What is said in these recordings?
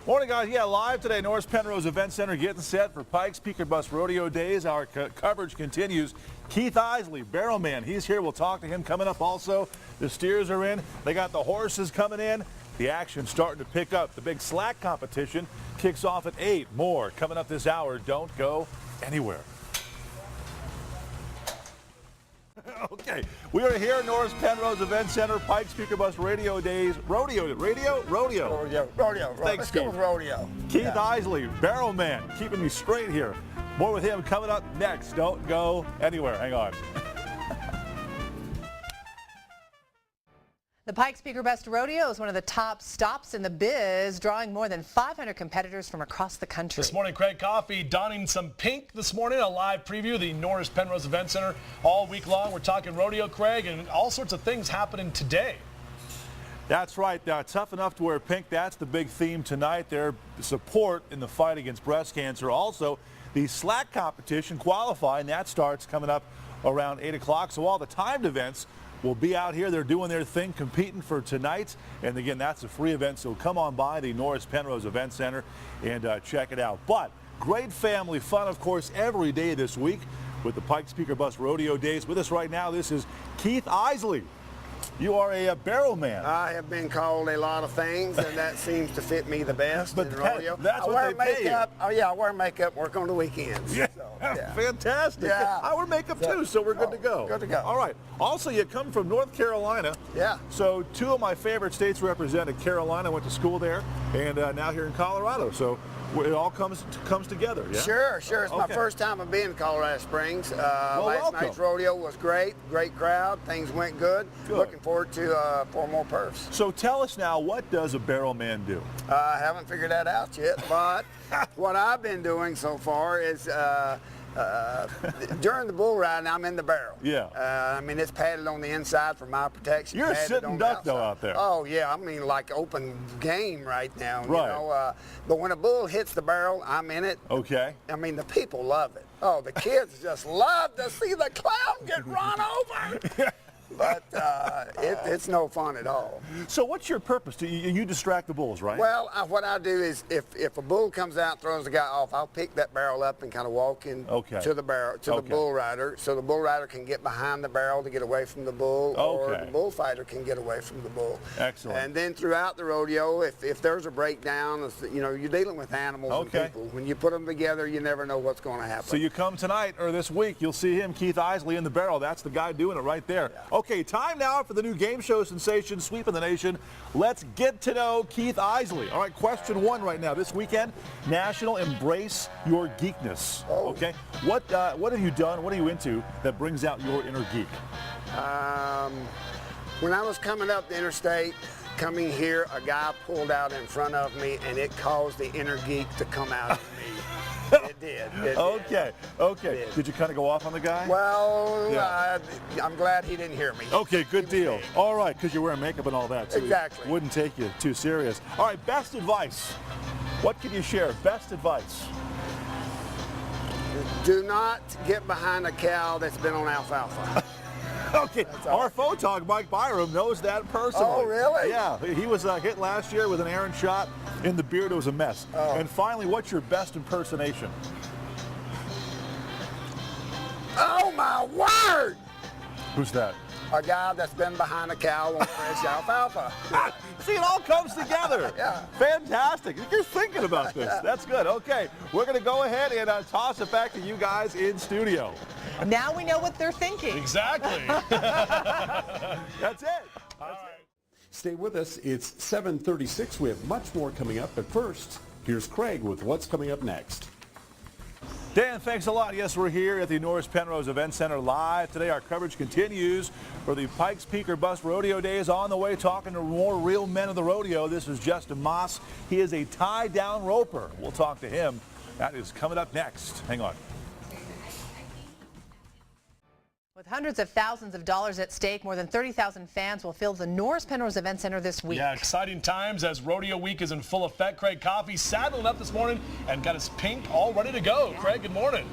Morning, guys. Yeah, live today, Norris Penrose Event Center getting set for Pikes Peak Bus Rodeo Days. Our coverage continues. Keith Isley, Barrelman, he's here. We'll talk to him coming up also. The steers are in. They got the horses coming in. The action starting to pick up. The big slack competition kicks off at 8. More coming up this hour. Don't go anywhere. Okay, we are here at Norris Penrose Event Center, Pikes Peak Bus Rodeo Days. Rodeo. Thanks, Let's go with rodeo. Keith Isley, Barrelman, keeping me straight here. More with him coming up next. Don't go anywhere. Hang on. The Pikes Peak Bus Rodeo is one of the top stops in the biz, drawing more than 500 competitors from across the country. This morning, Craig Coffey donning some pink this morning, a live preview of the Norris Penrose Event Center all week long. We're talking rodeo, Craig, and all sorts of things happening today. That's right. Tough enough to wear pink. That's the big theme tonight. Their support in the fight against breast cancer. Also, the slack competition qualifying, that starts coming up around 8 o'clock. So all the timed events will be out here. They're doing their thing, competing for tonight. And again, that's a free event, so come on by the Norris Penrose Event Center and check it out. But great family fun, of course, every day this week with the Pikes Peak Bus Rodeo Days. With us right now, this is Keith Isley. You are a barrelman. I have been called a lot of things, and that seems to fit me the best in rodeo. That's what they pay you. Oh yeah, I wear makeup, work on the weekends. Yeah, so, yeah. Fantastic. Yeah. I wear makeup too, so we're good to go. Good to go. All right. Also, you come from North Carolina. Yeah. So two of my favorite states represented. Carolina, went to school there, and now here in Colorado. So it all comes together. Yeah. Sure. It's my first time I've been in Colorado Springs. Last welcome. night's rodeo was great crowd. Things went good. Looking forward to 4 more perfs. So tell us now, what does a barrelman do? I haven't figured that out yet, but what I've been doing so far is during the bull riding, I'm in the barrel. Yeah. I mean, it's padded on the inside for my protection. You're a padded sitting on the duck, though, outside. out there. Oh, yeah. I mean, like open game right now. Right. You know, but when a bull hits the barrel, I'm in it. Okay. I mean, the people love it. Oh, the kids just love to see the clown get run over. But it's no fun at all. So what's your purpose? You distract the bulls, right? Well, what I do is if a bull comes out and throws the guy off, I'll pick that barrel up and kind of walk in to the barrel, the bull rider, so the bull rider can get behind the barrel to get away from the bull, or the bullfighter can get away from the bull. Excellent. And then throughout the rodeo, if there's a breakdown, you know, you're dealing with animals and people. When you put them together, you never know what's going to happen. So you come tonight or this week, you'll see him, Keith Isley, in the barrel. That's the guy doing it right there. Yeah. Okay, time now for the new game show sensation, Sweeping the Nation. Let's get to know Keith Isley. All right, question 1 right now. This weekend, National Embrace Your Geekness. Okay, what have you done? What are you into that brings out your inner geek? When I was coming up the interstate, coming here, a guy pulled out in front of me, and it caused the inner geek to come out of me. It did. Okay. Did you kind of go off on the guy? Well, I'm glad he didn't hear me. Okay, good deal. All right, because you're wearing makeup and all that, too. Exactly. Wouldn't take you too serious. All right, best advice. What can you share? Best advice. Do not get behind a cow that's been on alfalfa. Okay, our photog, Mike Byram, knows that personally. Oh, really? Yeah, he was hit last year with an errant shot in the beard. It was a mess. And finally, what's your best impersonation? Oh, my word! Who's that? A guy that's been behind a cow on fresh alfalfa. See, it all comes together. Yeah. Fantastic. You're thinking about this. That's good. Okay, we're going to go ahead and toss it back to you guys in studio. Now we know what they're thinking. Exactly. That's it. Stay with us. It's 7:36. We have much more coming up, but first, here's Craig with what's coming up next. Dan, thanks a lot. Yes, we're here at the Norris Penrose Event Center live. Today our coverage continues for the Pikes Peak Bus Rodeo Days. On the way, talking to more real men of the rodeo. This is Justin Moss. He is a tie-down roper. We'll talk to him. That is coming up next. Hang on. With hundreds of thousands of dollars at stake, more than 30,000 fans will fill the Norris Penrose Event Center this week. Yeah, exciting times as rodeo week is in full effect. Craig Coffey saddling up this morning and got his pink all ready to go. Yeah. Craig, good morning.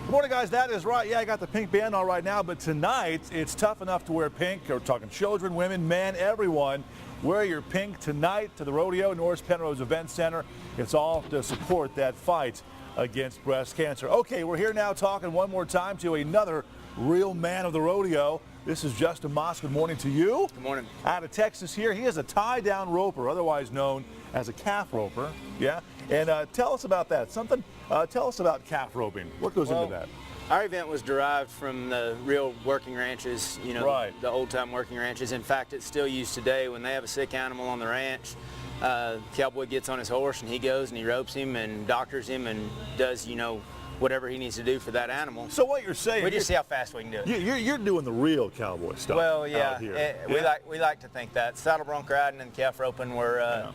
Good morning, guys. That is right. Yeah, I got the pink band on right now, but tonight it's tough enough to wear pink. We're talking children, women, men, everyone. Wear your pink tonight to the Rodeo Norris Penrose Event Center. It's all to support that fight against breast cancer. Okay, we're here now talking one more time to another real man of the rodeo. This is Justin Moss. Good morning to you. Good morning. Out of Texas here. He is a tie-down roper, otherwise known as a calf roper. Yeah? And tell us about that. Tell us about calf roping. What goes into that? Our event was derived from the real working ranches, you know, right. The old-time working ranches. In fact, it's still used today. When they have a sick animal on the ranch, cowboy gets on his horse and he goes and he ropes him and doctors him and does, you know, whatever he needs to do for that animal. So what you're saying, we just see how fast we can do it. You're doing the real cowboy stuff. Well, yeah, out here. we like to think that. Saddle bronc riding and calf roping were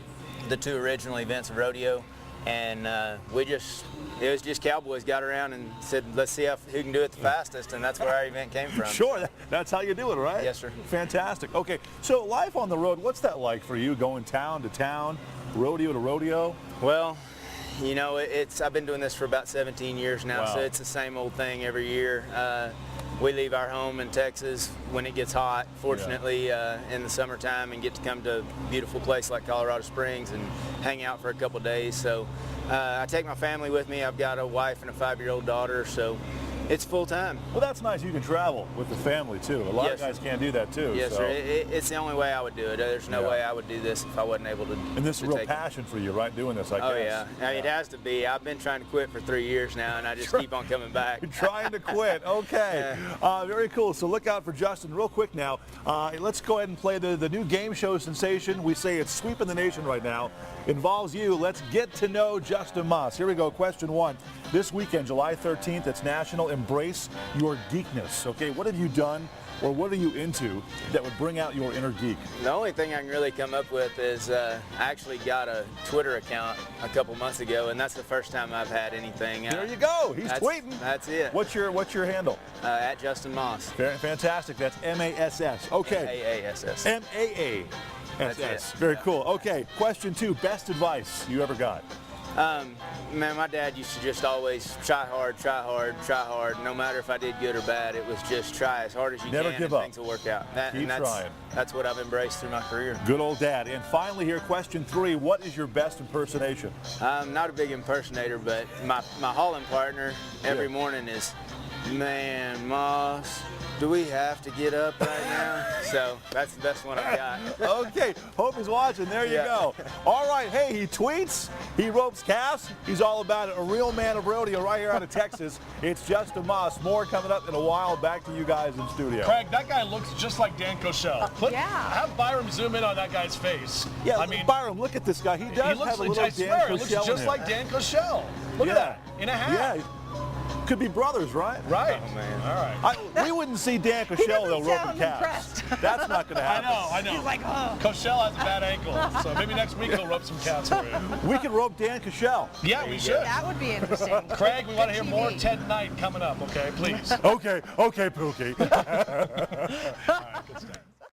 the two original events of rodeo, and it was just cowboys got around and said, let's see who can do it the fastest, and that's where our event came from. Sure, that's how you do it, right? Yes, sir. Fantastic. Okay, so life on the road, what's that like for you, going town to town, rodeo to rodeo? Well, you know, I've been doing this for about 17 years now, Wow. so it's the same old thing every year. We leave our home in Texas when it gets hot, fortunately, in the summertime, and get to come to a beautiful place like Colorado Springs and hang out for a couple days. So I take my family with me. I've got a wife and a 5-year-old daughter, so it's full time. Well, that's nice. You can travel with the family, too. A lot of guys can't do that, too. Yes, so. sir. It's the only way I would do it. There's no way I would do this if I wasn't able to. And this is a real passion for you, right, doing this, I guess. Oh, yeah. I mean, it has to be. I've been trying to quit for 3 years now, and I just keep on coming back. You're trying to quit. Okay. Very cool. So look out for Justin real quick now. Let's go ahead and play the new game show sensation. We say it's sweeping the nation right now. Involves you. Let's get to know Justin Moss. Here we go. Question 1. This weekend, July 13th, it's National Embrace Your Geekness. Okay, what have you done or what are you into that would bring out your inner geek? The only thing I can really come up with is I actually got a Twitter account a couple months ago, and that's the first time I've had anything. There you go. He's tweeting. That's it. What's your handle? At Justin Moss. Fantastic. That's M-A-S-S. Okay. M-A-A-S-S. M-A-A-S-S. Very cool. Okay. Question 2. Best advice you ever got? Man, my dad used to just always try hard, no matter if I did good or bad. It was just try as hard as you Never can give and up. things will work out. Keep trying. That's what I've embraced through my career. Good old dad. And finally here, question 3, what is your best impersonation? I'm not a big impersonator, but my hauling partner every morning is, man, Moss, do we have to get up right now? So that's the best one I've got. Okay, hope he's watching. There you go. All right, hey, he tweets, he ropes calves. He's all about it. A real man of rodeo right here out of Texas. It's Justin Moss. More coming up in a while. Back to you guys in studio. Craig, that guy looks just like Dan Cochelle. Have Byram zoom in on that guy's face. Yeah, I mean, Byram, look at this guy. He does have a little Dan Cochelle. It looks just like Dan Cochelle. Look at that, in a hat. Yeah. Could be brothers, right? Right. Oh, man. All right. We wouldn't see Dan Cochelle though roping calves. That's not going to happen. I know. He's like, oh. Cochelle has a bad ankle, so maybe next week he'll rope some calves for you. We could rope Dan Cochelle. Yeah, we should. That would be interesting. Craig, we want to hear more Ted Knight coming up, okay? Please. Okay, Pookie. All right, good stuff.